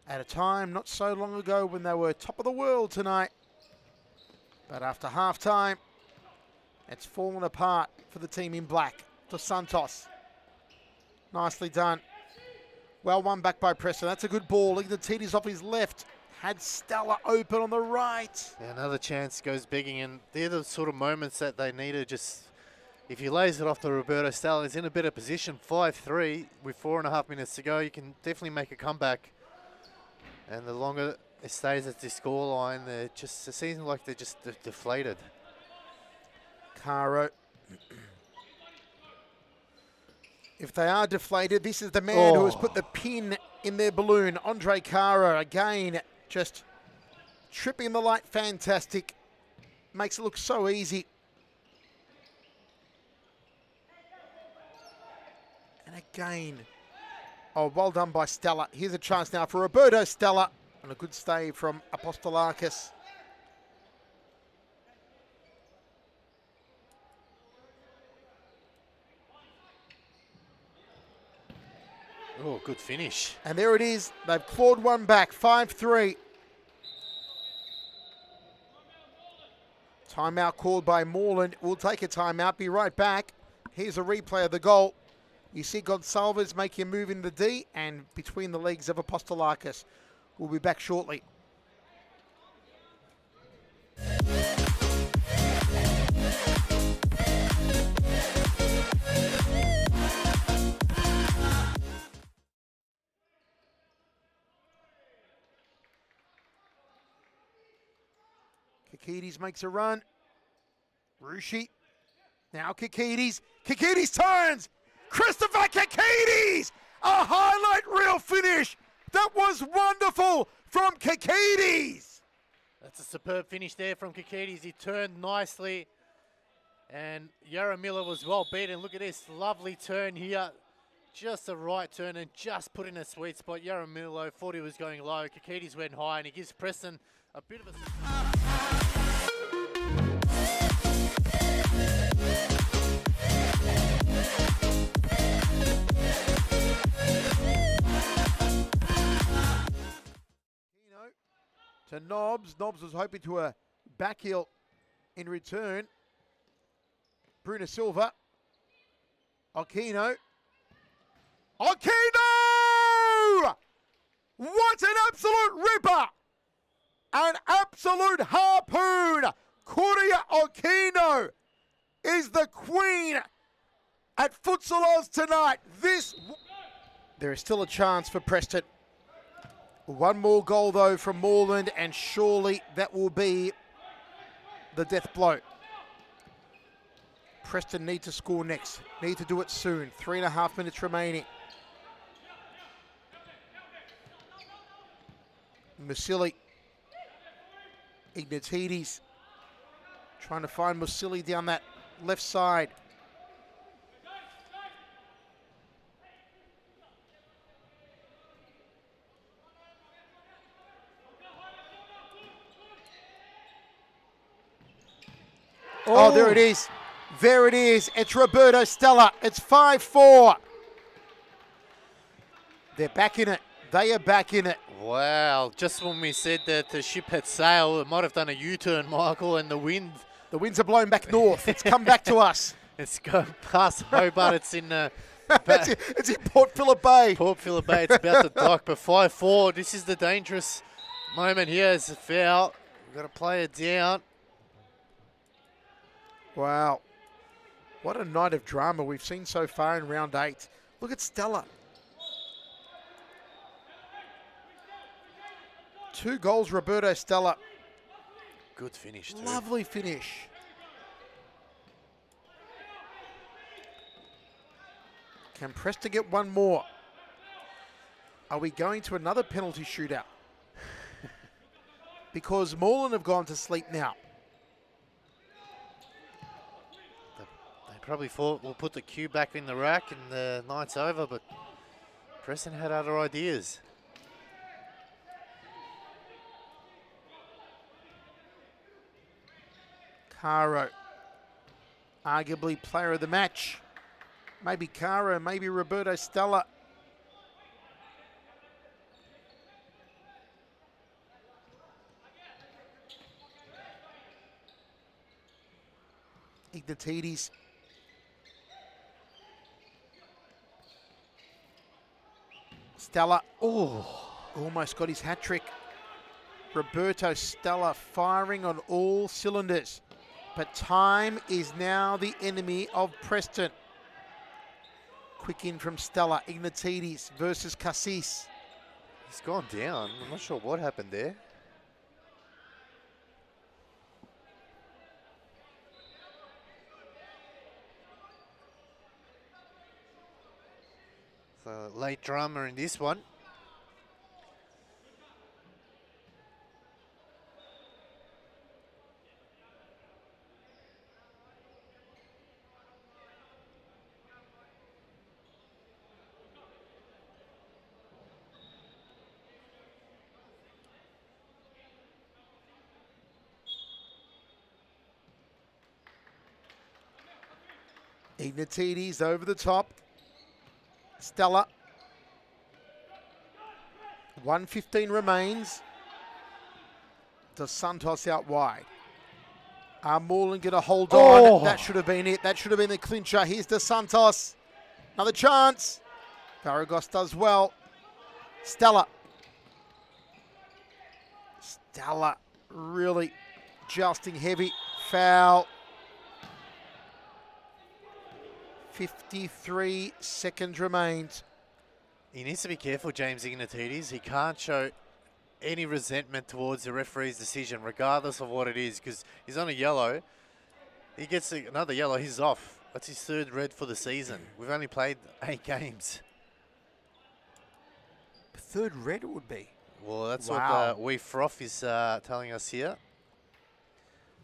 at a time not so long ago when they were top of the world tonight. But after half-time, it's fallen apart for the team in black. Dos Santos. Nicely done. Well won back by Preston. That's a good ball. Ignatides off his left. Had Stella open on the right. Yeah, another chance goes begging, and they're the sort of moments that they need to just, if he lays it off to Roberto Stella, he's in a better position, 5-3 with 4.5 minutes to go. You can definitely make a comeback. And the longer it stays at this scoreline, it seems like they're just deflated. Caro. If they are deflated, this is the man who has put the pin in their balloon. Andre Caro, again, just tripping the light, fantastic. Makes it look so easy. And again, well done by Stella. Here's a chance now for Roberto Stella. And a good stay from Apostolakis. Oh, good finish. And there it is. They've clawed one back, 5-3. Timeout called by Moreland. We'll take a timeout, be right back. Here's a replay of the goal. You see Gonsalves make him move in the D and between the legs of Apostolakis. We'll be back shortly. Kikides makes a run. Rushi. Now Kikides. Kikides turns. Christopher Kikides! A highlight reel finish. That was wonderful from Kikides. That's a superb finish there from Kikides. He turned nicely. And Yaramila was well beaten. Look at this lovely turn here. Just the right turn and just put in a sweet spot. Yaramila thought he was going low. Kikides went high and he gives Preston a bit of a... To Nobbs. Nobbs was hoping to a back heel in return. Bruno Silva. Aquino. Aquino! What an absolute ripper! An absolute harpoon! Kuria Aquino is the queen at Futsal Oz tonight. There is still a chance for Preston. One more goal, though, from Moreland, and surely that will be the death blow. Preston need to score next. Need to do it soon. 3.5 minutes remaining. Musili. Ignatides. Trying to find Musili down that left side. Oh, there it is. There it is. It's Roberto Stella. It's 5-4. They're back in it. They are back in it. Wow. Just when we said that the ship had sailed, it might have done a U-turn, Michael, and the wind. The winds are blowing back north. It's come back to us. It's gone past Hobart. It's in it's in Port Phillip Bay. Port Phillip Bay. It's about to dock, but 5-4. This is the dangerous moment here. It's a foul. We've got to play it down. Wow. What a night of drama we've seen so far in round 8. Look at Stella. 2 goals, Roberto Stella. good finish too. Lovely finish. Can Preston get one more? Are we going to another penalty shootout? Because Moreland have gone to sleep now. They probably thought we'll put the cue back in the rack and the night's over, but Preston had other ideas. Caro, arguably player of the match. Maybe Caro, maybe Roberto Stella. Ignatides. Stella, almost got his hat trick. Roberto Stella firing on all cylinders. But time is now the enemy of Preston. Quick in from Stella. Ignatides versus Cassis. He's gone down. I'm not sure what happened there. So late drama in this one. Ignatides over the top. Stella. 1:15 remains. Dos Santos out wide. Moreland get a hold on. That should have been it. That should have been the clincher. Here's Dos Santos. Another chance. Varagos does well. Stella. Stella really jousting heavy. Foul. 53 seconds remains. He needs to be careful, James Ignatides. He can't show any resentment towards the referee's decision, regardless of what it is, because he's on a yellow. He gets another yellow, he's off. That's his third red for the season. We've only played 8 games. Third red it would be. Well, that's Wow. what Wee Froth is telling us here.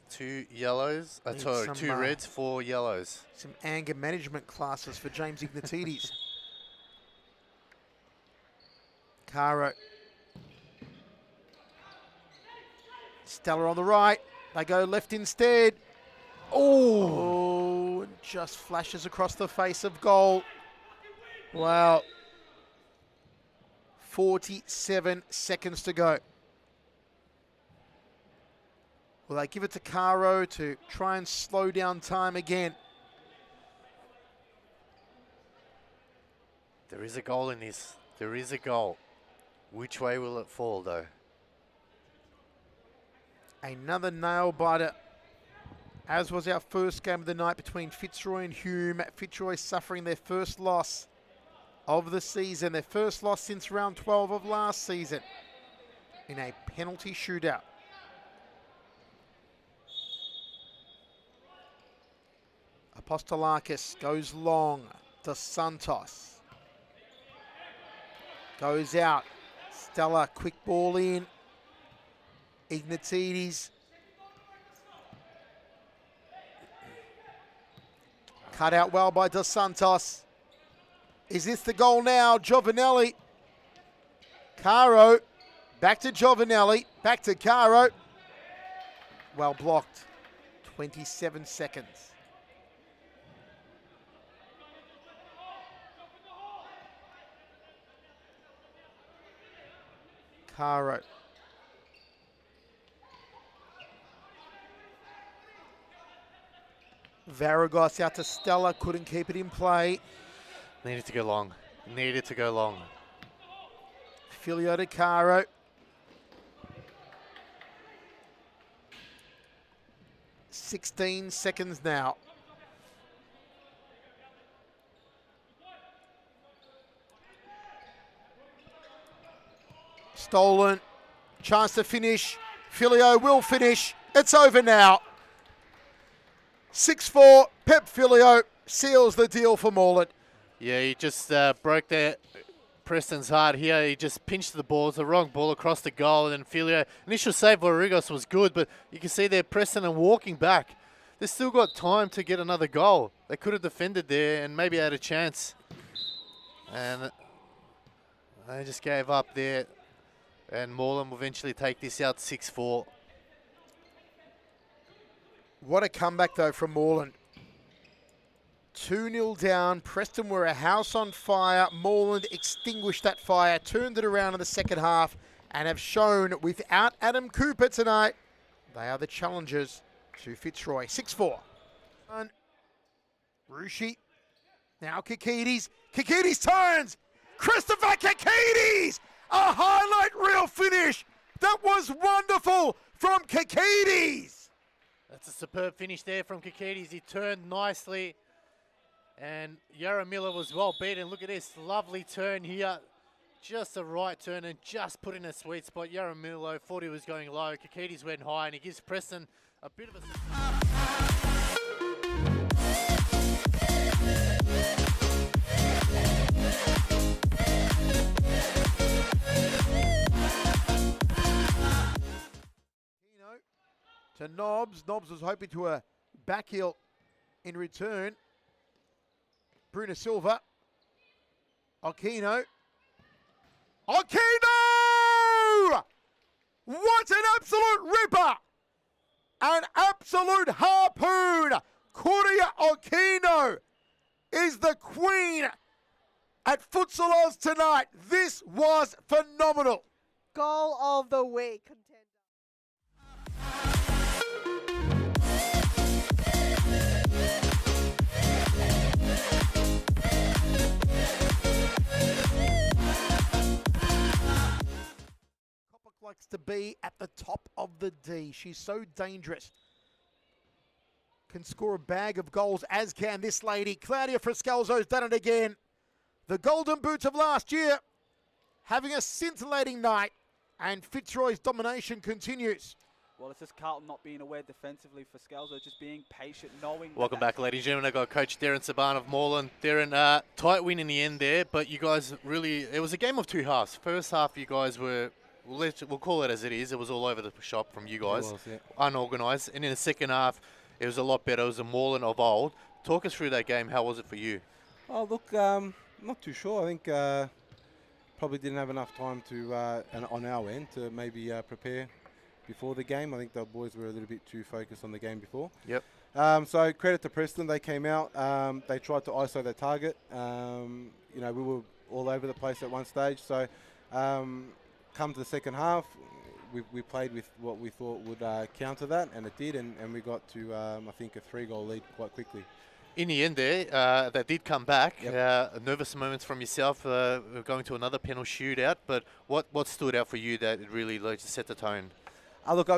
2 yellows, Need sorry, some, 2 reds, 4 yellows. Some anger management classes for James Ignatides. Caro. Stella on the right. They go left instead. Oh, and just flashes across the face of goal. Wow. 47 seconds to go. Will they give it to Caro to try and slow down time again? There is a goal in this. There is a goal. Which way will it fall, though? Another nail biter, as was our first game of the night between Fitzroy and Hume. Fitzroy suffering their first loss of the season, their first loss since round 12 of last season in a penalty shootout. Apostolakis goes long. Dos Santos goes out. Stella, quick ball in. Ignatides. Cut out well by Dos Santos. Is this the goal now? Giovanelli. Caro. Back to Giovanelli. Back to Caro. Well blocked. 27 seconds. Caro. Varagos out to Stella, couldn't keep it in play. Needed to go long. Needed to go long. Filio to Caro. "16 seconds now. Stolen. Chance to finish. Filio will finish. It's over now. 6-4, Pep Filio seals the deal for Moreland. Yeah, he just broke Preston's heart here. He just pinched the ball. It's the wrong ball across the goal. And then Filio, initial save for Rodriguez was good, but you can see there Preston are walking back. They've still got time to get another goal. They could have defended there and maybe had a chance. And they just gave up there. And Moreland will eventually take this out 6-4. What a comeback, though, from Moreland. 2-0 down. Preston were a house on fire. Moreland extinguished that fire, turned it around in the second half, and have shown without Adam Cooper tonight, they are the challengers to Fitzroy. 6-4. Rushi. Now Kikides. Kikides turns. Christopher Kikides! A highlight reel finish. That was wonderful from Kikides. That's a superb finish there from Kikides. He turned nicely. And Yaramila was well beaten. Look at this lovely turn here. Just the right turn and just put in a sweet spot. Yaramila thought he was going low. Kikides went high and he gives Preston a bit of a... To Nobbs. Nobbs was hoping to a back heel in return. Bruno Silva. Aquino. Aquino! What an absolute ripper! An absolute harpoon! Kuria Aquino is the queen at Futsal Oz tonight. This was phenomenal. Goal of the week contender. Likes to be at the top of the D. She's so dangerous. Can score a bag of goals, as can this lady. Claudia Friscalzo's done it again. The Golden Boots of last year having a scintillating night, and Fitzroy's domination continues. Well, it's just Carlton not being aware defensively for Scalzo, just being patient, knowing... Welcome back, ladies and gentlemen. I've got Coach Darren Saban of Moreland. Darren, tight win in the end there, but you guys really... It was a game of two halves. First half, you guys were... We'll call it as it is. It was all over the shop from you guys. Unorganised. And in the second half, it was a lot better. It was a Moreland of old. Talk us through that game. How was it for you? Oh, look, not too sure. I think probably didn't have enough time to, on our end, to maybe prepare before the game. I think the boys were a little bit too focused on the game before. Yep. So credit to Preston. They came out. They tried to ISO their target. You know, we were all over the place at one stage. So come to the second half, we played with what we thought would counter that, and it did, and we got to, I think, a 3-goal lead quite quickly. In the end there, they did come back. Yep. Nervous moments from yourself, going to another penalty shootout, but what stood out for you that it really set the tone? Look,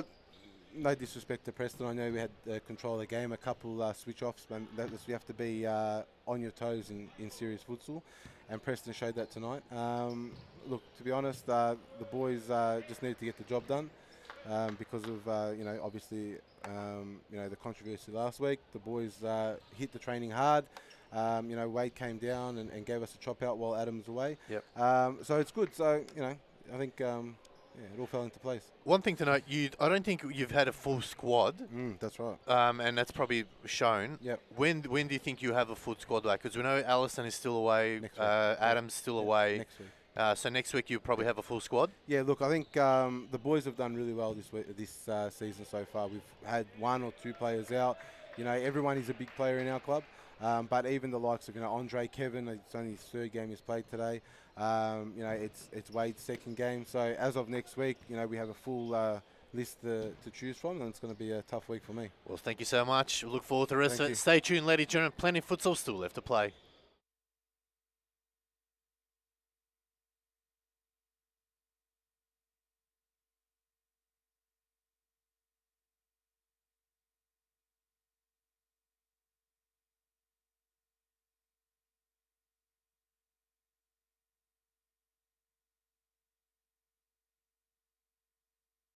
no disrespect to Preston. I know we had control of the game, a couple switch-offs, but you have to be on your toes in serious futsal, and Preston showed that tonight. Look, to be honest, the boys just needed to get the job done because of, you know, obviously, you know, the controversy last week. The boys hit the training hard. You know, Wade came down and gave us a chop out while Adam's away. Yep. So it's good. So, you know, I think yeah, it all fell into place. One thing to note, I don't think you've had a full squad. That's right. And that's probably shown. Yep. When do you think you have a full squad back? Because we know Allison is still away, Adam's still away. Next week. So next week you probably have a full squad? Yeah, look, I think the boys have done really well this season so far. We've had 1 or 2 players out. You know, everyone is a big player in our club. But even the likes of, you know, Andre, Kevin, it's only his 3rd game he's played today. You know, it's Wade's 2nd game. So as of next week, you know, we have a full list to choose from, and it's going to be a tough week for me. Well, thank you so much. Look forward to the rest of it. you. Stay tuned, ladies and gentlemen. Plenty of futsal still left to play.